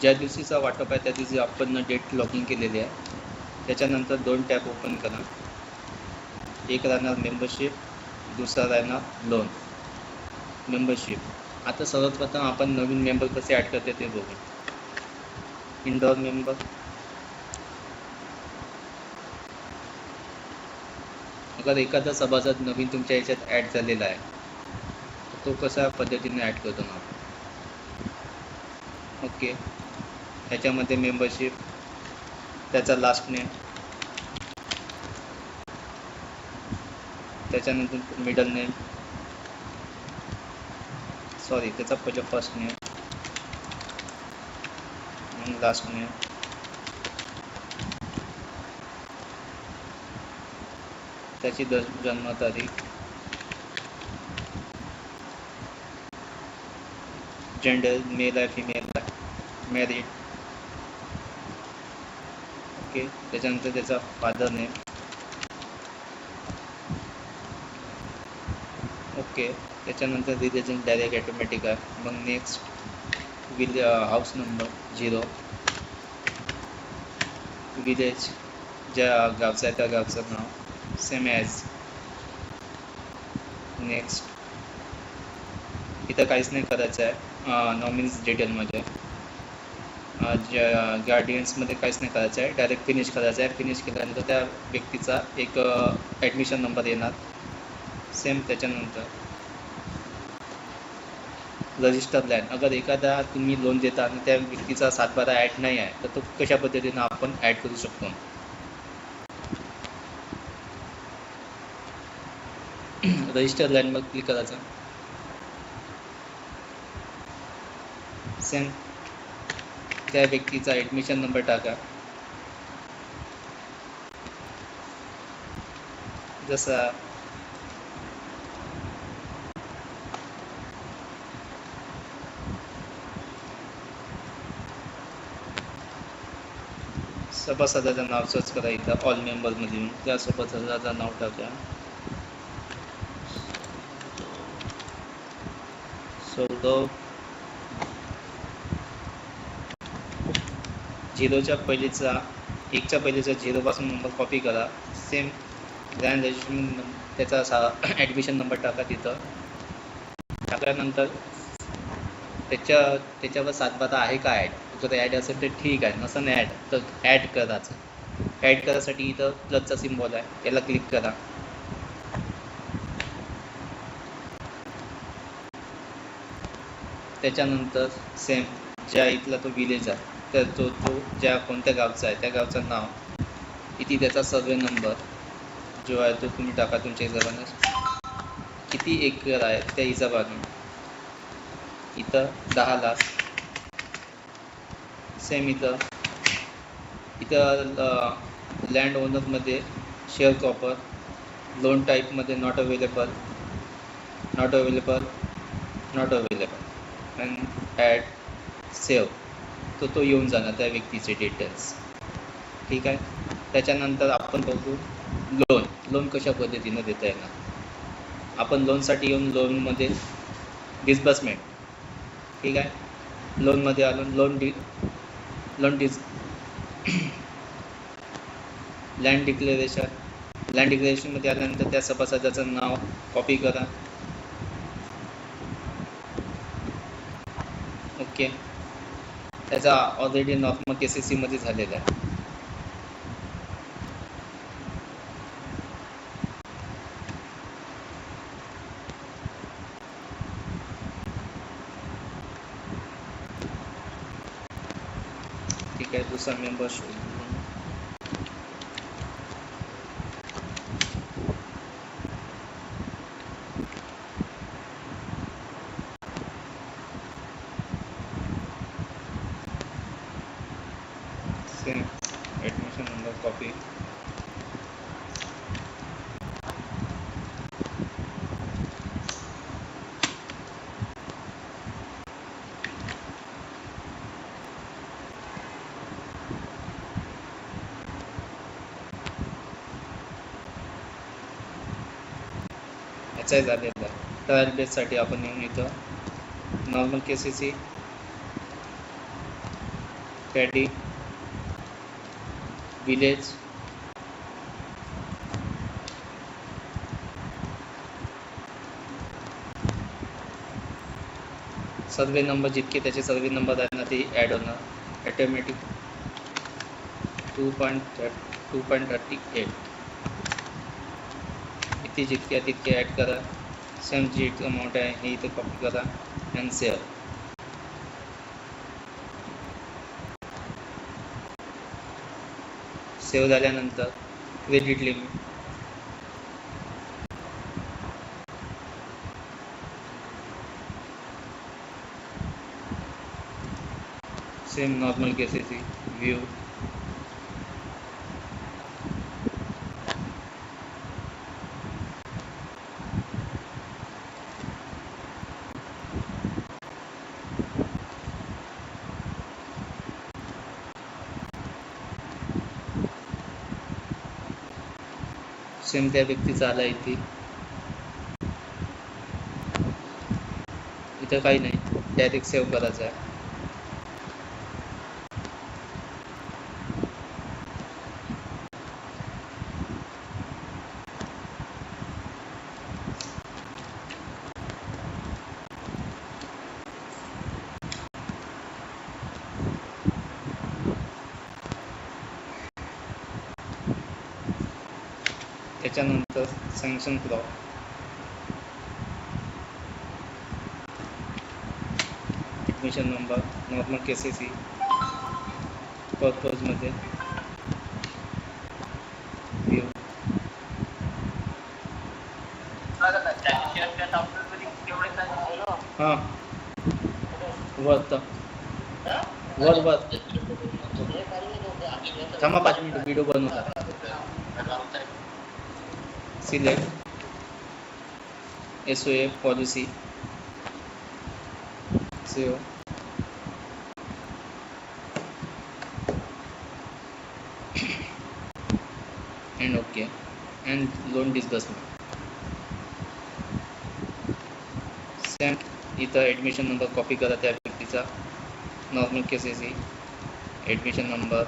ज्या दिवशीचा वाटप आहे त्या दिवशी आपण डेट लॉगिन केलेली आहे. त्याच्यानंतर 2 टॅब ओपन करा. एक राहणार मेंबरशिप, दुसरा राहणार लोन. मेंबरशिप आता सर्वप्रथम आपण नवीन मेंबर कसे ॲड करते ते बघू. इंडोर मेंबर, अगर एखादा सभासद नवीन तुमच्या याच्यात ॲड झालेला आहे तो कशा पद्धतीने ॲड करतो ना आपण. ओके, त्याच्यामध्ये मेंबरशिप, त्याचा लास्ट नेम, त्याच्यानंतर मिडल नेम, सॉरी त्याचा पहिलं फर्स्ट नेम आणि लास्ट नेम, त्याची जन्मतारीख, जेंडर मेल आहे फिमेल आहे, मॅरिड. ओके, त्याच्यानंतर त्याचा फादर नेम. ओके, त्याच्यानंतर रिलेशन डायरेक्ट ॲटोमॅटिक आहे. मग नेक्स्ट हाऊस नंबर 0, विलेज ज्या गावचं आहे त्या गावचं नाव सेम ॲज. नेक्स्ट, इथं काहीच नाही करायचं आहे नॉमिनीज डिटेलमध्ये, ज्या गार्डियन्समध्ये काहीच नाही करायचं आहे, डायरेक्ट फिनिश करायचं आहे. फिनिश केल्यानंतर त्या व्यक्तीचा एक ॲडमिशन नंबर येणार सेम. त्याच्यानंतर रजिस्टर लँड, अगर एखादा तुम्ही लोन देता आणि त्या व्यक्तीचा 7/12 ॲड नाही आहे तर तो कशा पद्धतीनं आपण ॲड करू शकतो. रजिस्टर लँडवर क्लिक करायचं. सेम त्या व्यक्तीचा ॲडमिशन नंबर टाका. जसा सभासदाचं नाव सर्च करा इथं ऑल मेंबरमध्ये, त्या सभासदाचं नाव टाका. सौरभ. 0च्या पहिलेचा 1च्या पहिलेचा 0 पासून नंबर कॉपी करा. सेम ग्रँड रजिस्ट्रेशन त्याचा ॲडमिशन नंबर टाका तिथं. टाकल्यानंतर त्याच्यावर 7/12 आहे का ॲड, जर ॲड असेल तर ठीक आहे, नसेल ॲड तर ॲड करायचं. ॲड करायसाठी इथं प्लसचा सिम्बॉल आहे, याला क्लिक करा. त्याच्यानंतर सेम ज्या इथला तो विलेज आहे तर तो ज्या कोणत्या गावचा आहे त्या गावचं नाव, इथे त्याचा सर्वे नंबर जो आहे तो तुम्ही टाका तुमच्या हिशोबाने. किती एकर आहे त्या हिशोबाने. इथं 10 लाख. सेम इथं लँड ओनरमध्ये शेअर क्रॉपर, लोन टाईपमध्ये not available and add save, तो येऊन जाणार त्या व्यक्तीचे डिटेल्स. ठीक आहे. त्याच्यानंतर आपण बघू लोन कशा पद्धतीनं देता येणार. आपण लोनसाठी येऊन लोनमध्ये डिस्बर्समेंट, ठीक आहे, लोनमध्ये आलो. लँड डिक्लेरेशनमध्ये आल्यानंतर त्या सभासदाचं नाव कॉपी करा. ओके, त्याचा ऑलरेडी नॉर्मल KCC मध्ये झालेला आहे. ठीक आहे. दुसरा मेंबर शोध. Admission number copy. याचाही झालेला आहे. ट्रायल बेससाठी आपण येऊन इथं normal KCC paddy, village, survey number जितके त्याचे सर्वे नंबर आहेत ना ते ॲड होणार ॲटोमॅटिक 2.38 इथे जितके आहे तितके ॲड करा. सेम जी अमाऊंट आहे हे इथे कॉपी करा अँड सेव्ह. सेव्ह झाल्यानंतर credit limit same normal cases view same त्या व्यक्तीचा आला इथे. इथं काही नाही, डायरेक्ट सेव्ह करायचं आहे. त्याच्यानंतर sanction crop admission number normal cases ही पर्पजमध्ये व्यू हां वर थांबा 5 मिनिट व्हिडिओ बनवता. Select SOA policy save and OK and loan disbursement. Same इथं ॲडमिशन नंबर कॉपी करा त्या व्यक्तीचा. नॉर्मल केसेस ही ॲडमिशन नंबर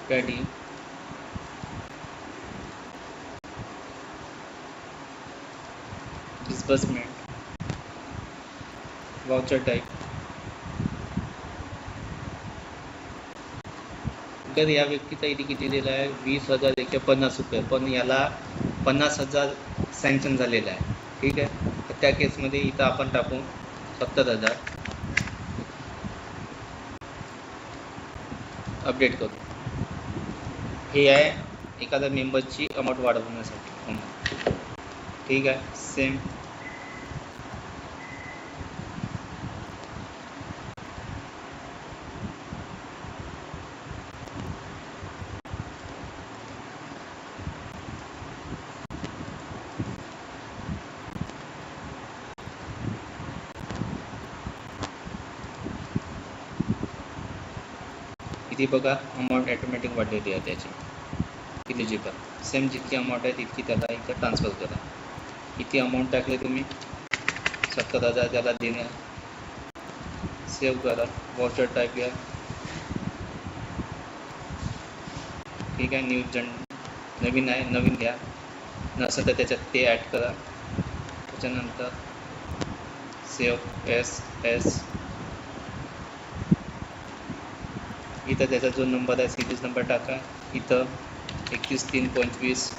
पॅडी डिस्बर्समेंट वाउचर टाइप. तर या व्यक्तीचा इथे किती दिलेला आहे 20,150 रुपये, पण याला 50,000 सँक्शन झालेलं आहे. ठीक आहे, तर त्या केसमध्ये इथं आपण टाकू 70,000 अपडेट करू. हे आहे एखाद्या मेंबरची अमाऊंट वाढवण्यासाठी. ठीक आहे, सेम इथे बघा अमाऊंट ॲटोमॅटिक वाढलेली आहे त्याची इलिजिबल. सेम जितकी अमाऊंट आहे तितकी त्याला इथं ट्रान्सफर करा. इथे अमाऊंट टाकले तुम्ही 70,000 त्याला देणे. सेव्ह करा, वाउचर टाईप घ्या. ठीक आहे, न्यू नवीन आहे नवीन घ्या, नसेल तर त्याच्यात ते ॲड करा. त्याच्यानंतर सेव्ह एस इथं त्याचा जो नंबर आहे सिरीज नंबर टाका. इथं 31,325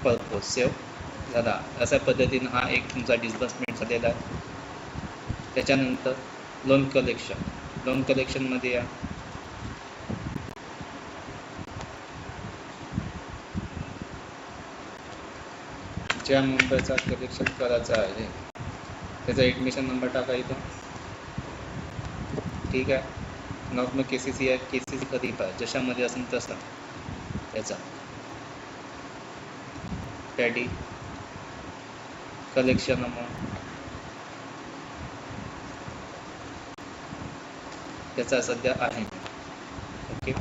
पर्पज सेव्ह झाला. अशा पद्धतीनं हा एक तुमचा डिस्बर्समेंट झालेला आहे. त्याच्यानंतर लोन कलेक्शनमध्ये या. ज्या मेंबरचा कलेक्शन करायचा आहे त्याचा ॲडमिशन नंबर टाका इथं. ठीक आहे, नॉर्मल केसेस या केसेस कधी पाहिजे जशामध्ये असेल तसा त्याचा पॅडी कलेक्शन अमाऊंट त्याचा सध्या आहे. ओके.